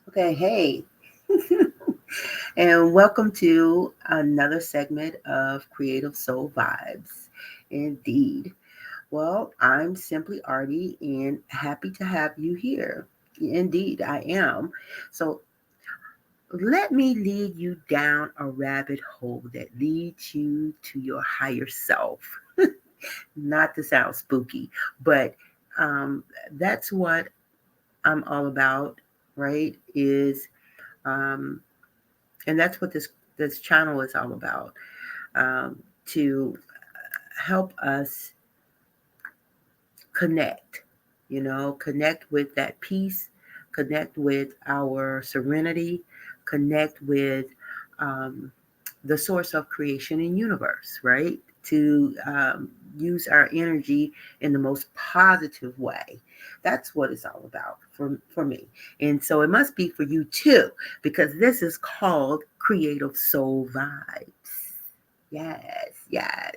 Okay, hey, and welcome to another segment of Creative Soul Vibes. Indeed. Well, I'm simply Artie and happy to have you here. Indeed, I am. So let me lead you down a rabbit hole that leads you to your higher self. Not to sound spooky, but um, that's what I'm all about, right? Um, and that's what this channel is all about, to help us connect, connect with that peace, connect with our serenity, connect with um, the source of creation and universe, right? To use our energy in the most positive way. That's what it's all about for me. And so it must be for you too, because this is called Creative Soul Vibes. Yes, yes.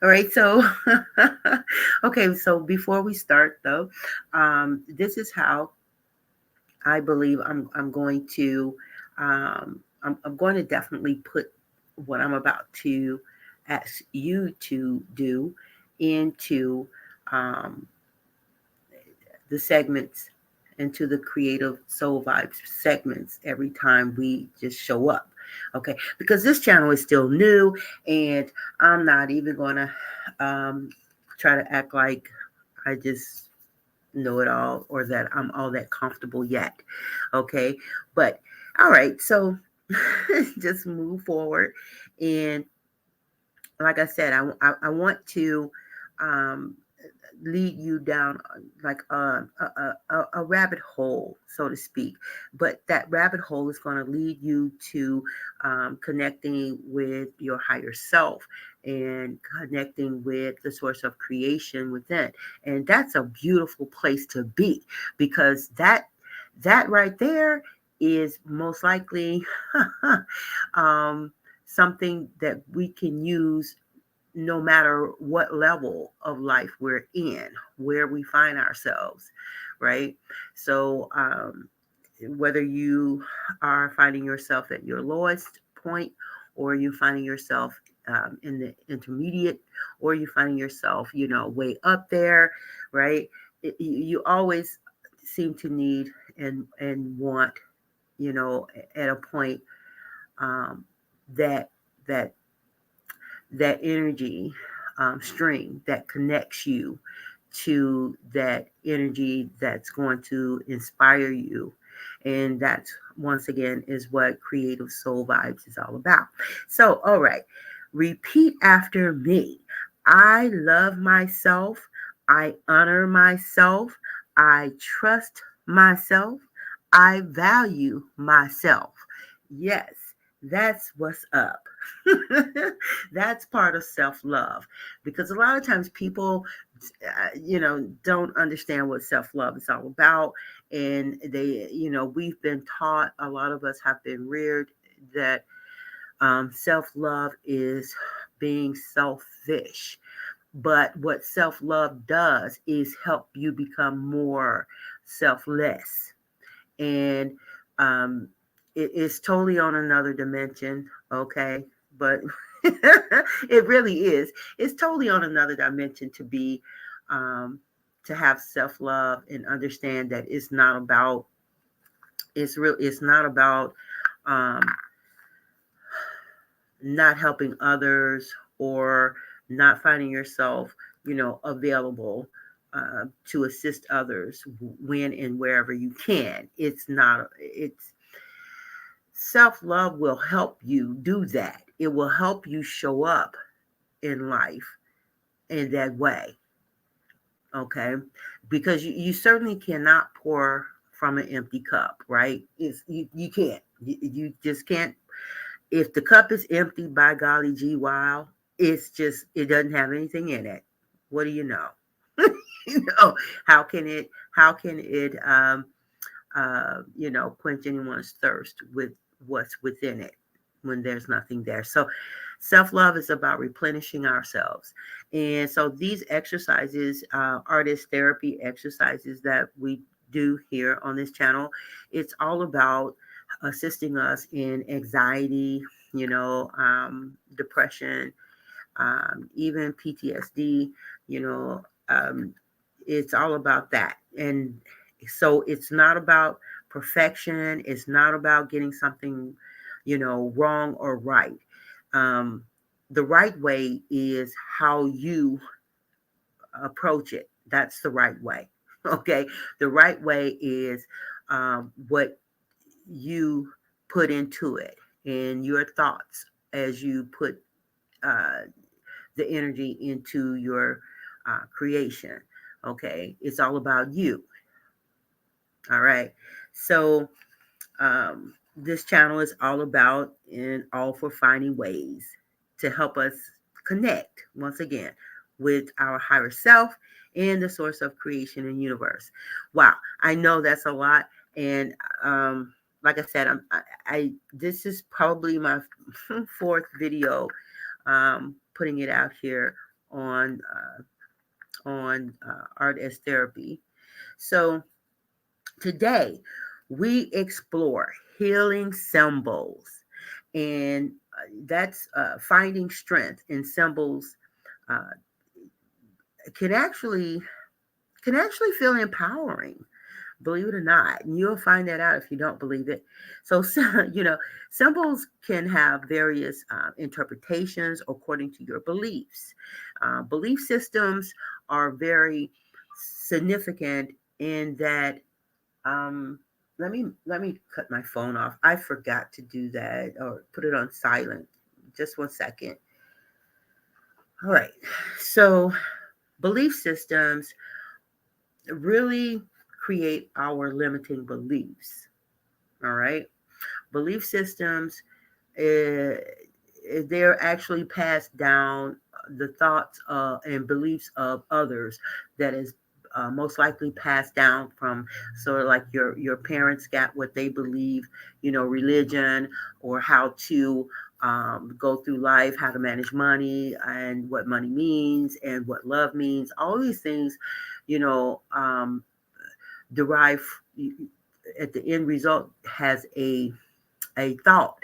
All right, so okay, so before we start though, this is how I believe I'm going to I'm going to definitely put what I'm about to ask you to do into um, the segments, into the creative soul vibes segments every time we just show up. Okay, because this channel is still new, and I'm not even gonna um, try to act like I just know it all or that I'm all that comfortable yet. Okay, but all right, so just move forward. And like I said, I want to um, lead you down like a rabbit hole, so to speak. But that rabbit hole is going to lead you to connecting with your higher self and connecting with the source of creation within. And that's a beautiful place to be, because that right there is most likely um, something that we can use no matter what level of life we're in, where we find ourselves, right? So, whether you are finding yourself at your lowest point, or you finding yourself in the intermediate, or you finding yourself, way up there, right? You always seem to need and want, at a point um, that that that energy string that connects you to that energy that's going to inspire you. And that's, once again, is what Creative Soul Vibes is all about. So, all right, repeat after me. I love myself. I honor myself. I trust myself. I value myself. Yes, that's what's up. That's part of self love, because a lot of times people, don't understand what self love is all about. And we've been taught, a lot of us have been reared that self love is being selfish. But what self love does is help you become more selfless. And um, it is totally on another dimension, okay? But it really is. It's totally on another dimension to be, um, to have self love and understand that it's not about. It's real. It's not about um, not helping others, or not finding yourself, available to assist others when and wherever you can. It's not. It's self love will help you do that. It will help you show up in life in that way. Okay. Because you certainly cannot pour from an empty cup, right? You can't. You just can't. If the cup is empty, by golly gee wow, it doesn't have anything in it. What do you know? How can it quench anyone's thirst with what's within it when there's nothing there? So self love is about replenishing ourselves. And so these exercises, artist therapy exercises that we do here on this channel. It's all about assisting us in anxiety, depression, even PTSD, you know, um, it's all about that. And so it's not about perfection. It's not about getting something, wrong or right. Um, the right way is how you approach it. That's the right way. Okay. The right way is what you put into it and your thoughts as you put uh, the energy into your creation. Okay. It's all about you. All right. So this channel is all about and all for finding ways to help us connect once again with our higher self and the source of creation and universe. Wow, I know that's a lot, and like I said, I this is probably my fourth video putting it out here on art as therapy. So today, we explore healing symbols, and that's finding strength in symbols. Uh, can actually feel empowering. Believe it or not, and you'll find that out if you don't believe it. So, symbols can have various interpretations according to your beliefs. Belief systems are very significant in that let me cut my phone off. I forgot to do that or put it on silent. Just 1 second. All right. So belief systems really create our limiting beliefs. All right. Belief systems, uh, they're actually passed down the thoughts and beliefs of others that is most likely passed down from sort of like your parents got what they believe, religion or how to go through life, how to manage money and what money means and what love means. All these things, you know, um, derive at the end result has a thought.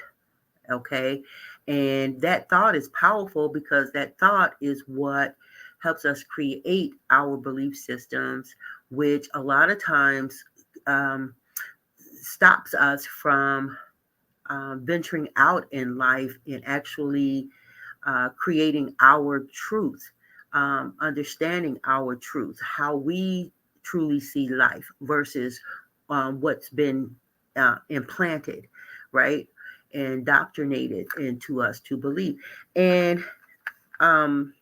Okay. And that thought is powerful because that thought is what helps us create our belief systems, which a lot of times um, stops us from venturing out in life and actually creating our truth, understanding our truth, how we truly see life versus what's been implanted, right? Indoctrinated into us to believe. And um,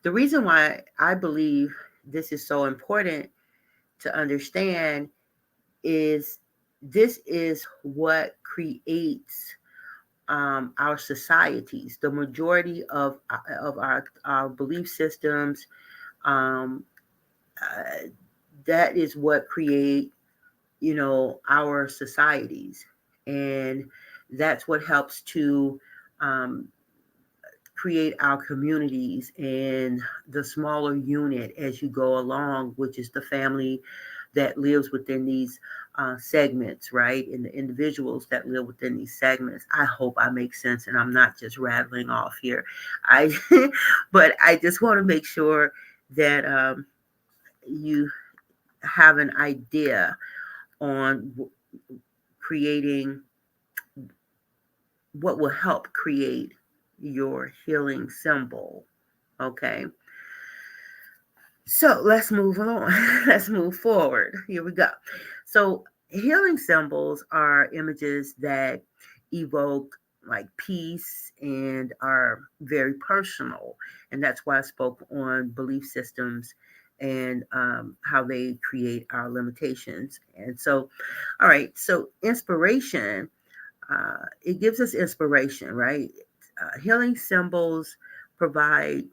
the reason why I believe this is so important to understand is this is what creates our societies. The majority of our belief systems, um, uh, that is what create our societies, and that's what helps to um, create our communities and the smaller unit as you go along, which is the family that lives within these segments, right? And the individuals that live within these segments. I hope I make sense and I'm not just rattling off here. I, but I just want to make sure that you have an idea on creating what will help create your healing symbol. Okay. So let's move on. Let's move forward. Here we go. So healing symbols are images that evoke like peace and are very personal. And that's why I spoke on belief systems and how they create our limitations. And so, all right. So inspiration, it gives us inspiration, right? Healing symbols provide,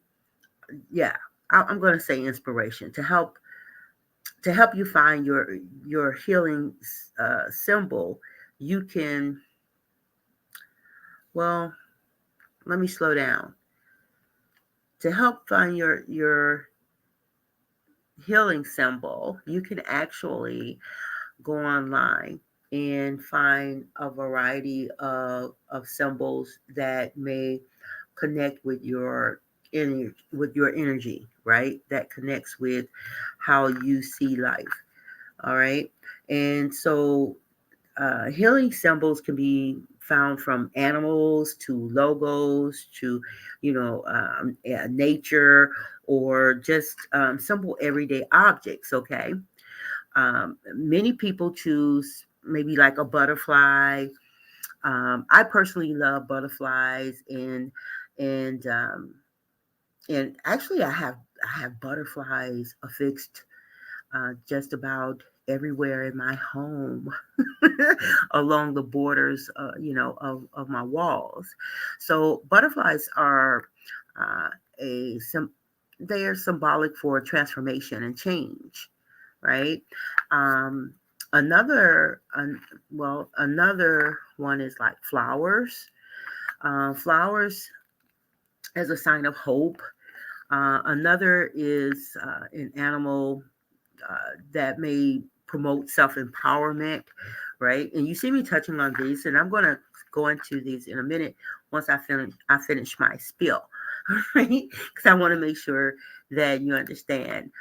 yeah, I'm going to say inspiration to help you find your healing symbol. You can, well, let me slow down. To help find your healing symbol, you can actually go online and find a variety of symbols that may connect with your energy, right? That connects with how you see life. All right. And so healing symbols can be found from animals to logos to, nature, or just simple everyday objects. Okay. Many people choose maybe like a butterfly. I personally love butterflies, and um, and actually I have butterflies affixed just about everywhere in my home, along the borders, of my walls. So butterflies are uh, a they are symbolic for transformation and change, right? Um, another one is like flowers. Flowers as a sign of hope. Another is an animal that may promote self empowerment, right? And you see me touching on these, and I'm going to go into these in a minute once I finish my spiel, right? Because I want to make sure that you understand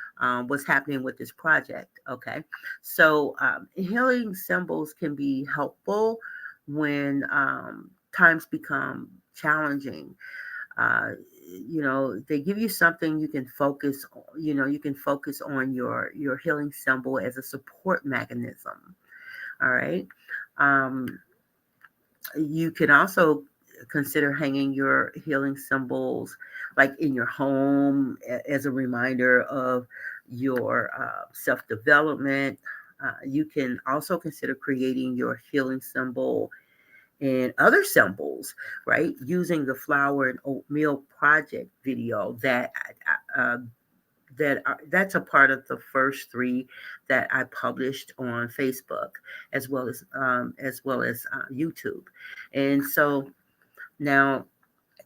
what's happening with this project. Okay, so healing symbols can be helpful when times become challenging. They give you something you can focus on. You can focus on your healing symbol as a support mechanism. All right. um, you can also consider hanging your healing symbols like in your home as a reminder of your self-development. You can also consider creating your healing symbol and other symbols, right? Using the flour and oatmeal project video uh, that's a part of the first three that I published on Facebook, as well as YouTube. And so now,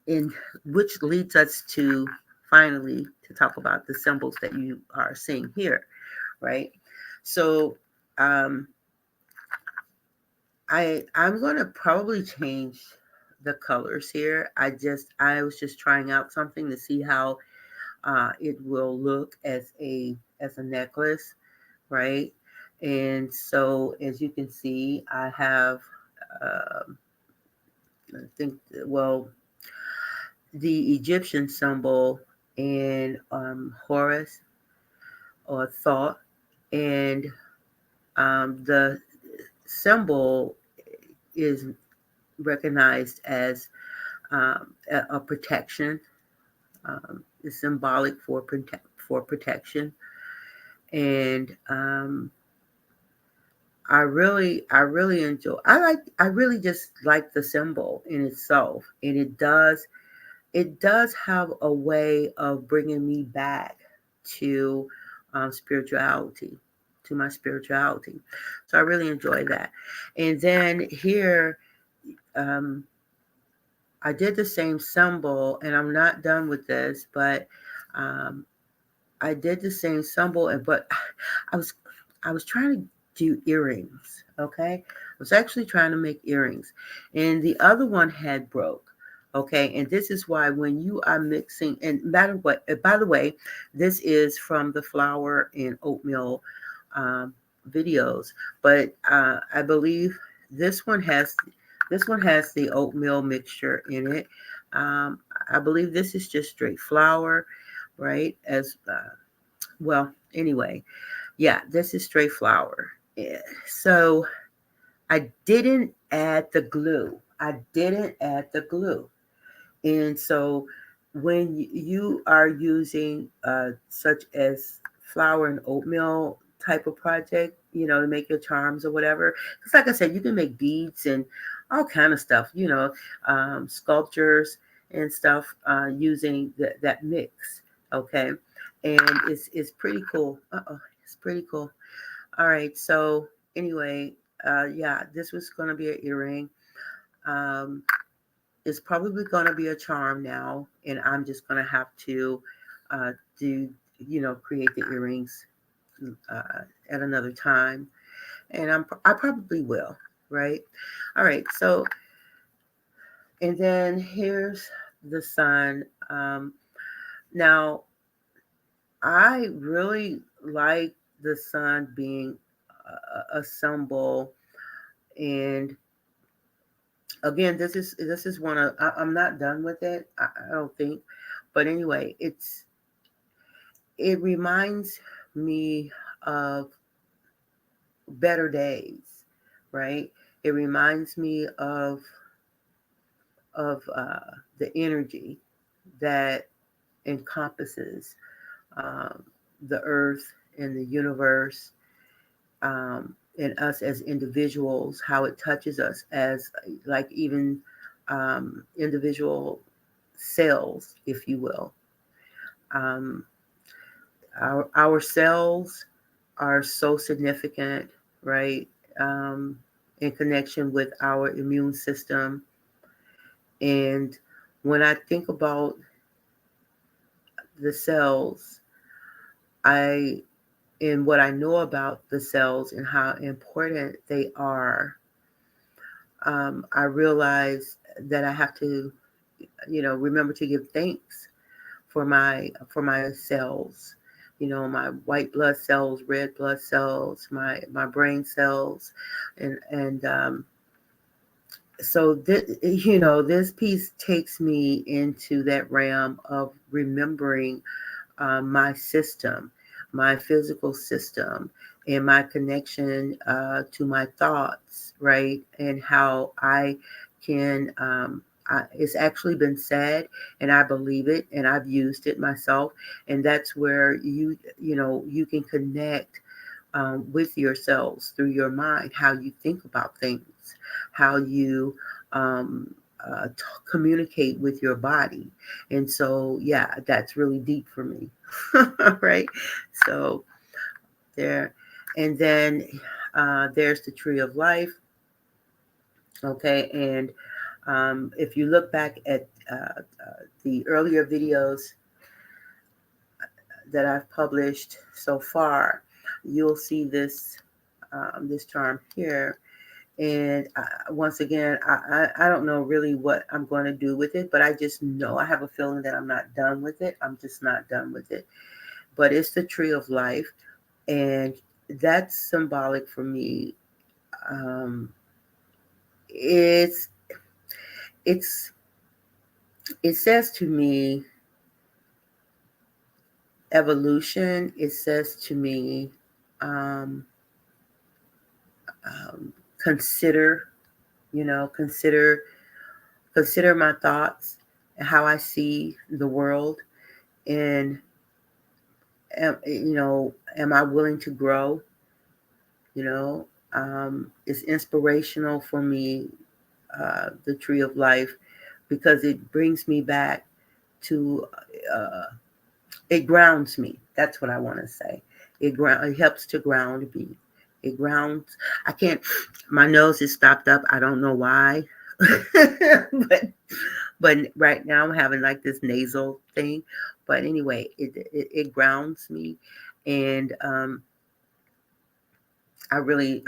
in which leads us to finally to talk about the symbols that you are seeing here, right? So um, I'm going to probably change the colors here. I was just trying out something to see how it will look as a necklace, right? And so, as you can see, I have, um I think, well, the Egyptian symbol and Horus or Thoth, and the symbol is recognized as a protection. Is symbolic for protection, and I really enjoy. I really just like the symbol in itself, and it does have a way of bringing me back to spirituality, to my spirituality. So I really enjoy that. And then here, um, I did the same symbol, and I'm not done with this, but um, I did the same symbol, but I was I was trying to do earrings. Okay, I was actually trying to make earrings, and the other one had broke. Okay, and this is why when you are mixing, and by the way, this is from the flour and oatmeal um, videos, but I believe this one has this one has the oatmeal mixture in it. I believe this is just straight flour, right? As well, anyway, yeah, this is straight flour. Yeah. So I didn't add the glue. I didn't add the glue. And so when you are using such as flour and oatmeal type of project, to make your charms or whatever, because like I said, you can make beads and all kind of stuff, sculptures and stuff using that mix. Okay, and it's pretty cool. It's pretty cool. All right, so anyway, yeah, this was going to be an earring. Um, it's probably going to be a charm now, and I'm just going to have to do. create the earrings at another time, and I probably will, right? All right, so and then here's the sun. Now I really like the sun being a symbol, and again, this is one of I'm not done with it. I don't think, but anyway, it reminds me of better days, right? It reminds me of the energy that encompasses um, the earth and the universe, and us as individuals, how it touches us as like even individual cells, if you will. Um, our cells are so significant, right? In connection with our immune system. And when I think about the cells, I and what I know about the cells and how important they are, I realize that I have to, remember to give thanks for my cells. My white blood cells, red blood cells, my brain cells, and so this piece takes me into that realm of remembering my system, my physical system, and my connection to my thoughts, right? And how I can, it's actually been said, and I believe it, and I've used it myself. And that's where you can connect with yourselves through your mind, how you think about things, how you um, communicate with your body. And so, yeah, that's really deep for me. Right? So, there. And then there's the tree of life. Okay. And if you look back at the earlier videos that I've published so far, you'll see this charm here. And once again, I don't know really what I'm going to do with it, but I just know I have a feeling that I'm not done with it. I'm just not done with it. But it's the tree of life, and that's symbolic for me. Um, it's it's it says to me evolution. It says to me um, consider, consider my thoughts and how I see the world, and am I willing to grow? It's inspirational for me, the tree of life, because it brings me back to, uh, it grounds me. That's what I want to say. It helps to ground me. It grounds. I can't. My nose is stopped up. I don't know why, but right now I'm having like this nasal thing. But anyway, it grounds me, and I really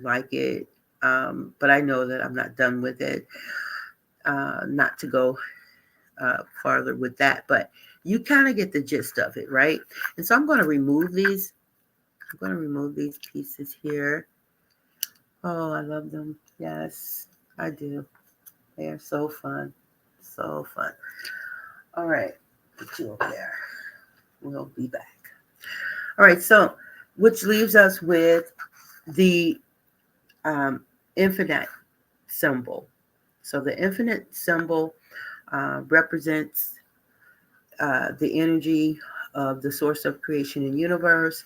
like it. But I know that I'm not done with it. Not to go farther with that, but you kind of get the gist of it, right? And so I'm going to remove these. I'm going to remove these pieces here. Oh, I love them. Yes, I do. They are so fun. So fun. All right, put you over there. We'll be back. All right, so which leaves us with the infinite symbol. So the infinite symbol represents the energy of the source of creation and universe.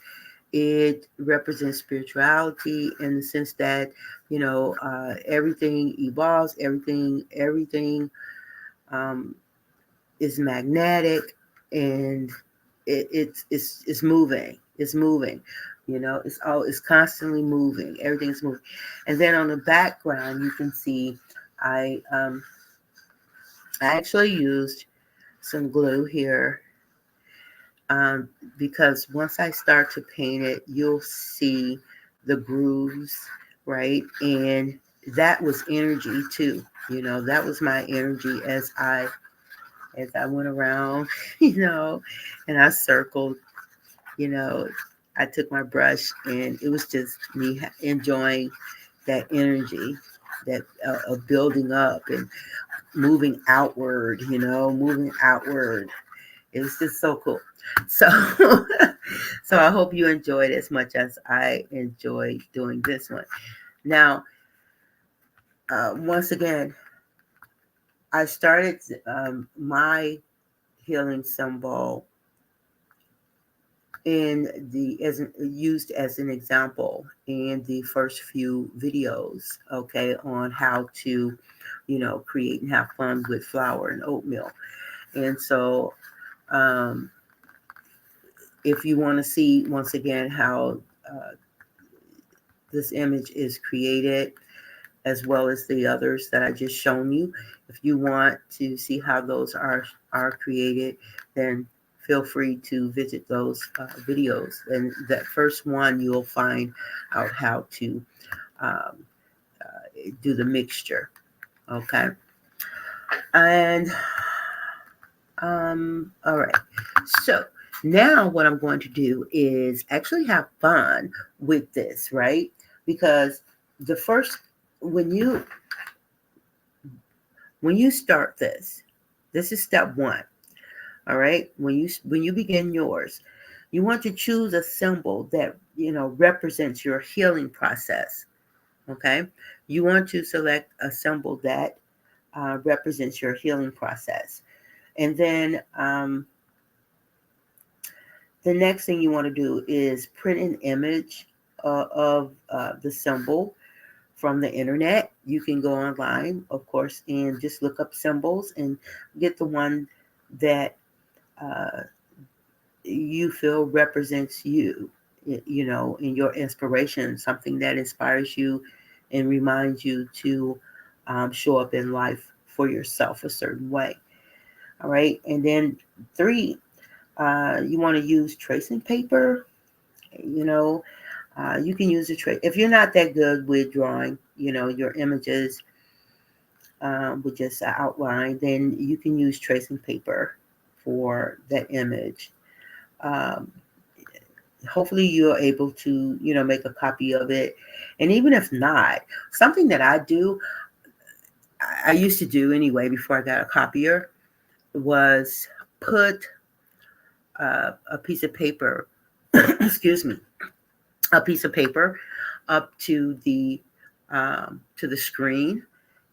It represents spirituality in the sense that everything evolves, everything um, is magnetic, and it's moving. It's moving. It's constantly moving. Everything's moving. And then on the background, you can see I actually used some glue here um, because once I start to paint it, you'll see the grooves, right? And that was energy too. That was my energy as I went around, and I circled, you know, I took my brush and it was just me enjoying that energy that of building up and moving outward, moving outward. It was just so cool. So, so I hope you enjoyed as much as I enjoyed doing this one. Now, once again, I started my healing symbol used as an example in the first few videos, okay, on how to, create and have fun with flour and oatmeal. And so, um, if you want to see once again how this image is created, as well as the others that I just shown you, if you want to see how those are created, then feel free to visit those videos. And that first one, you'll find out how to um, do the mixture. Okay. And all right. So now what I'm going to do is actually have fun with this, right? Because the first when you start this is step one. All right. When you begin yours, you want to choose a symbol that represents your healing process. Okay. You want to select a symbol that represents your healing process. And then the next thing you want to do is print an image of the symbol from the internet. You can go online, of course, and just look up symbols and get the one that uh, you feel represents you, in your inspiration, something that inspires you and reminds you to show up in life for yourself a certain way. All right. And then three, you want to use tracing paper. You can use a trace. If you're not that good with drawing, your images with just an outline, then you can use tracing paper for that image. Um, Hopefully you're able to, make a copy of it. And even if not, something that I do, I used to do anyway before I got a copier, was put a piece of paper, excuse me, a piece of paper up to the screen,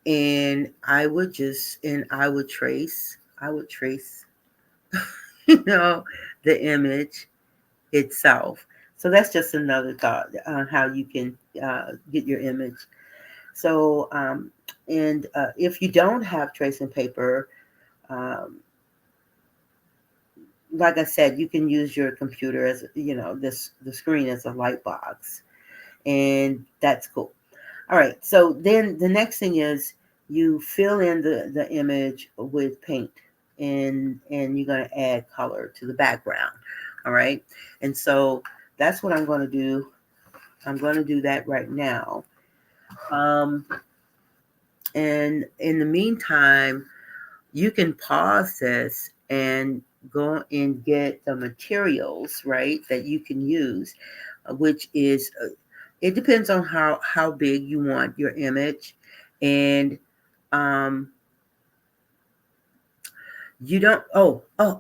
and I would trace the image itself. So that's just another thought on how you can get your image. So and if you don't have tracing paper, um, like I said, you can use your computer as the screen as a light box, and that's cool. All right. So then the next thing is you fill in the image with paint, and you're going to add color to the background. All right. And so that's what I'm going to do. I'm going to do that right now. Um, and in the meantime, you can pause this and go and get the materials, right, that you can use, which is, it depends on how big you want your image. And um, you don't,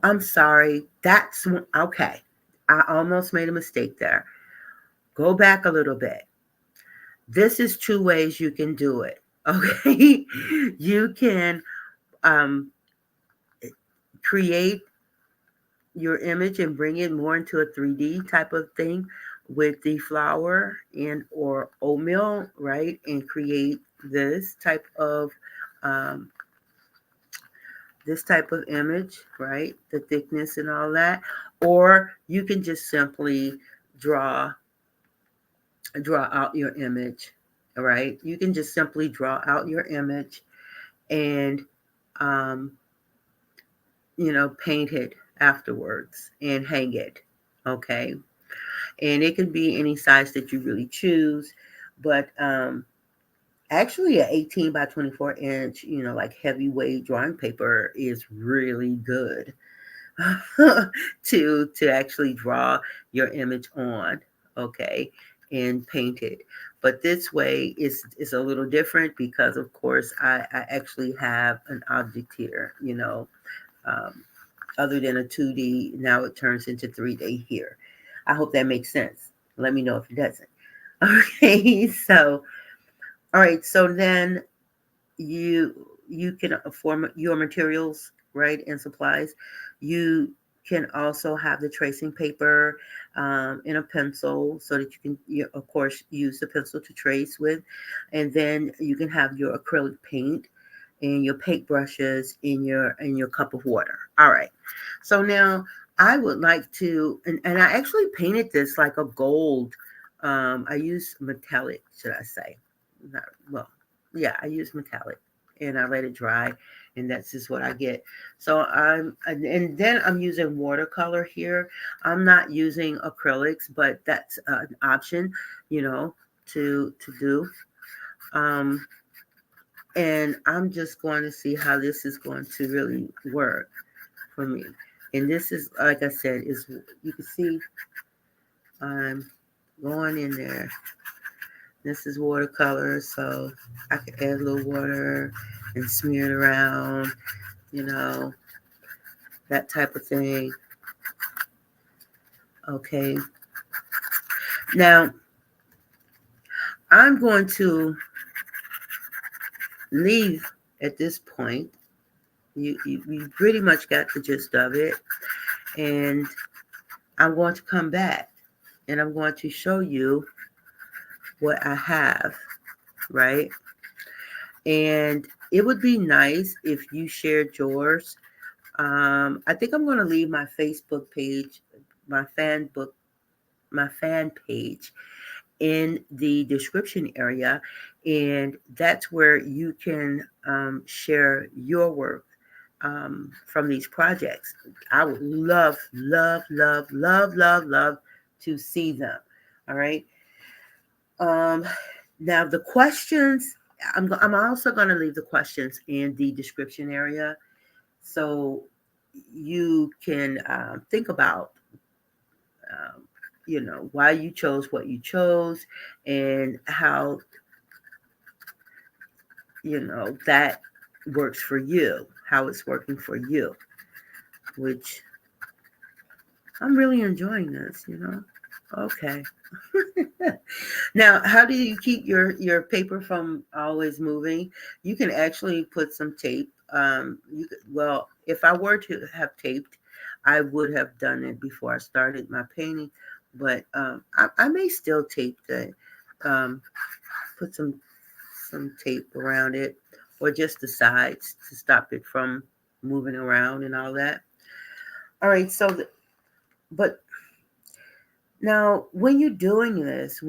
I'm sorry. Okay. I almost made a mistake there. Go back a little bit. This is two ways you can do it. Okay. You can um, create your image and bring it more into a 3D type of thing with the flour and or oatmeal, right? And create this type of um, image, right? The thickness and all that. Or you can just simply draw out your image, right? You can just simply draw out your image and um, paint it afterwards and hang it. Okay. And it can be any size that you really choose. But actually, an 18 by 24 inch, like heavyweight drawing paper is really good to actually draw your image on, okay, and paint it. But this way is a little different because, of course, I actually have an object here, um, other than a 2D. Now it turns into 3D here. I hope that makes sense. Let me know if it doesn't. Okay, so all right, so then you can form your materials, right, and supplies. You can also have the tracing paper and a pencil so that of course, use the pencil to trace with, and then you can have your acrylic paint and your paint brushes in your cup of water. All right. So now I would like to, and I actually painted this like a gold. I use metallic, should I say? Not well. Yeah, I use metallic, and I let it dry, and that's just what I get. So and then I'm using watercolor here. I'm not using acrylics, but that's an option, to do. Um, and I'm just going to see how this is going to really work for me. And this is, like I said, is you can see I'm going in there. This is watercolor, so I can add a little water and smear it around, you know, that type of thing. Okay. Now, I'm going to leave at this point. You pretty much got the gist of it. And I'm going to come back and I'm going to show you what I have, right? And it would be nice if you shared yours. I think I'm going to leave my Facebook page, my fan page in the description area, and that's where you can share your work from these projects. I would love, love, love, love, love, love to see them. All right. Now the questions. I'm also going to leave the questions in the description area, so you can think about um, why you chose what you chose and how that works for you, how it's working for you, which I'm really enjoying this. Okay. Now, how do you keep your paper from always moving? You can actually put some tape. Well, if I were to have taped, I would have done it before I started my painting, but I may still tape the put some tape around it, or just the sides to stop it from moving around and all that. All right, but now when you're doing this,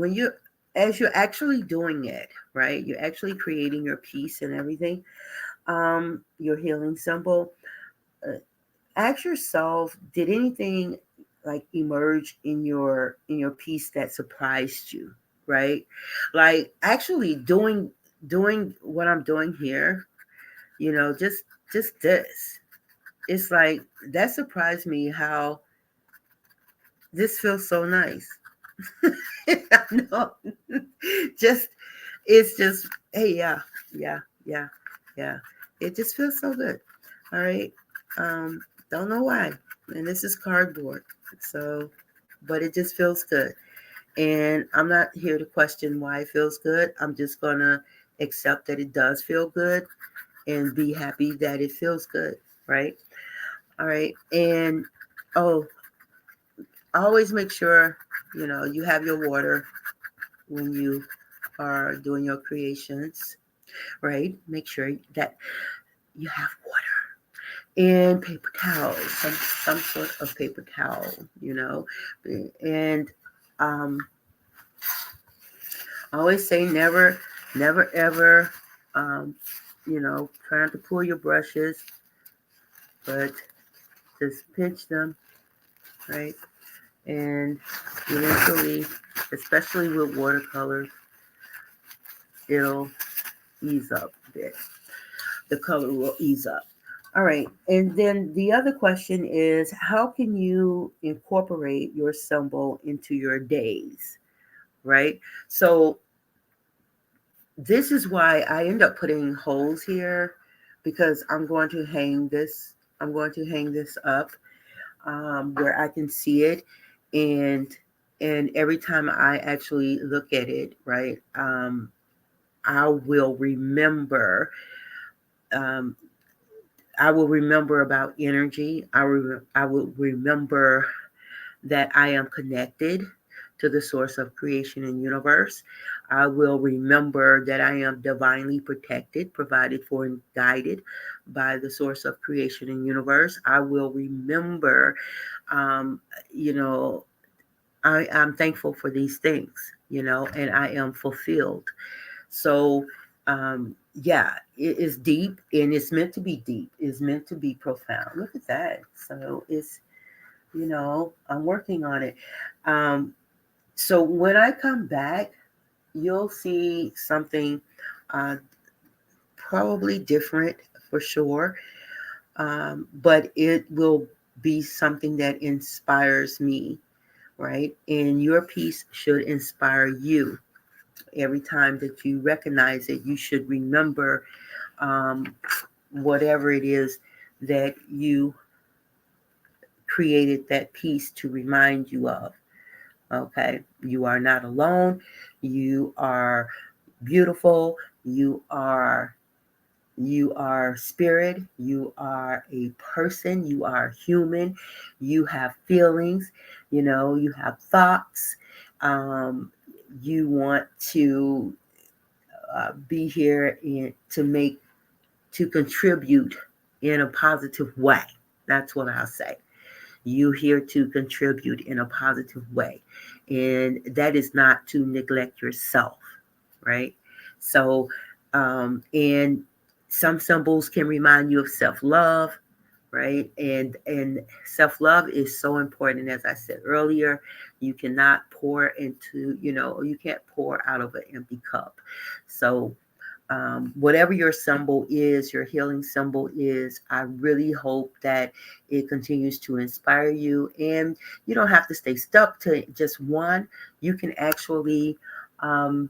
as you're actually doing it, right? You're actually creating your piece and everything. Your healing symbol. Uh, Ask yourself, did anything like emerge in your piece that surprised you, right? Like actually doing what I'm doing here, just this. It's like that surprised me how this feels so nice. No, just it's just hey, yeah, yeah, yeah. It just feels so good. All right. Don't know why. And this is cardboard. So, but it just feels good. And I'm not here to question why it feels good. I'm just gonna accept that it does feel good and be happy that it feels good. Right. All right. And oh, always make sure you have your water when you are doing your creations, right? Make sure that you have water and paper towels, some sort of paper towel. And I always say never, never, ever, trying to pull your brushes, but Just pinch them, right? And eventually, especially with watercolors, it'll ease up a bit. The color will ease up. All right. And then the other question is, how can you incorporate your symbol into your days? Right. So this is why I end up putting holes here, because I'm going to hang this. I'm going to hang this up where I can see it, and every time I actually look at it, right, I will remember. Um, I will remember about energy. I will remember that I am connected to the source of creation and universe. I will remember that I am divinely protected, provided for, and guided by the source of creation and universe. I will remember, um, you know, I'm thankful for these things, and I am fulfilled. So, yeah, it is deep, and it's meant to be deep. It's meant to be profound. Look at that. So I'm working on it. Um, so when I come back, you'll see something uh, probably different for sure, but it will be something that inspires me, right? And your piece should inspire you. Every time that you recognize it, you should remember um, whatever it is that you created that piece to remind you of. Okay, you are not alone. You are beautiful. You are spirit. You are a person. You are human. You have feelings. You have thoughts. Um, you want to be here to contribute in a positive way. That's what I'll say. You here to contribute in a positive way. And that is not to neglect yourself, right? So, and some symbols can remind you of self-love, right? And self-love is so important. As I said earlier, you cannot pour into, you can't pour out of an empty cup. So whatever your symbol is, your healing symbol is, I really hope that it continues to inspire you. And you don't have to stay stuck to just one. You can actually, um,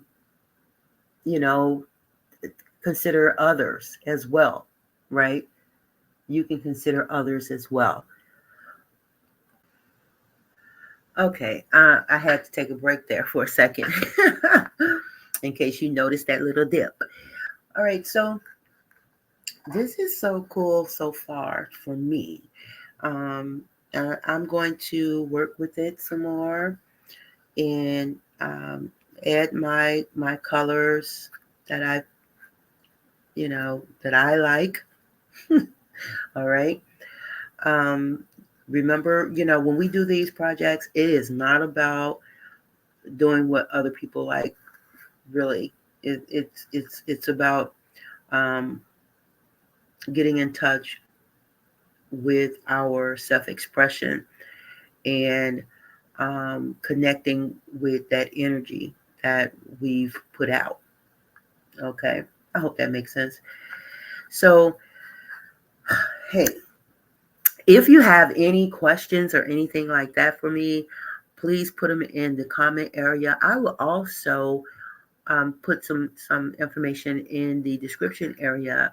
you know, consider others as well, right? You can consider others as well. Okay, I had to take a break there for a second in case you noticed that little dip. All right, so this is so cool so far for me. Um, I'm going to work with it some more and add my colors that that I like. All right. Um, Remember, when we do these projects, it is not about doing what other people like. Really, it's about um, getting in touch with our self-expression and connecting with that energy that we've put out. Okay, I hope that makes sense. So, hey, if you have any questions or anything like that for me, please put them in the comment area. I will also put some information in the description area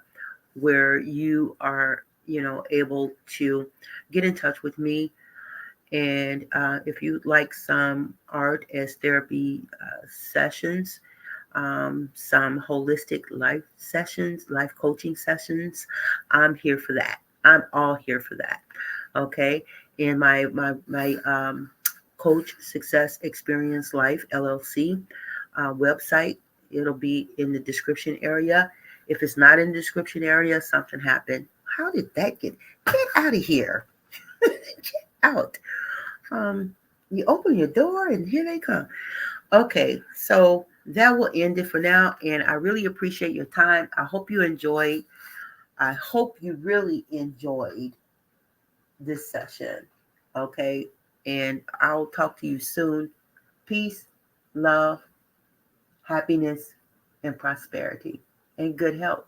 where you are, able to get in touch with me. And if you'd like some art as therapy sessions, some holistic life sessions, life coaching sessions, I'm here for that. I'm all here for that. Okay. And my Coach Success Experience Life LLC website, it'll be in the description area. If it's not in the description area, something happened. How did that get out of here? Get out. You open your door and here they come. Okay, so that will end it for now. And I really appreciate your time. I hope you enjoyed. I hope you really enjoyed this session. Okay. And I'll talk to you soon. Peace, love, happiness, and prosperity, and good health.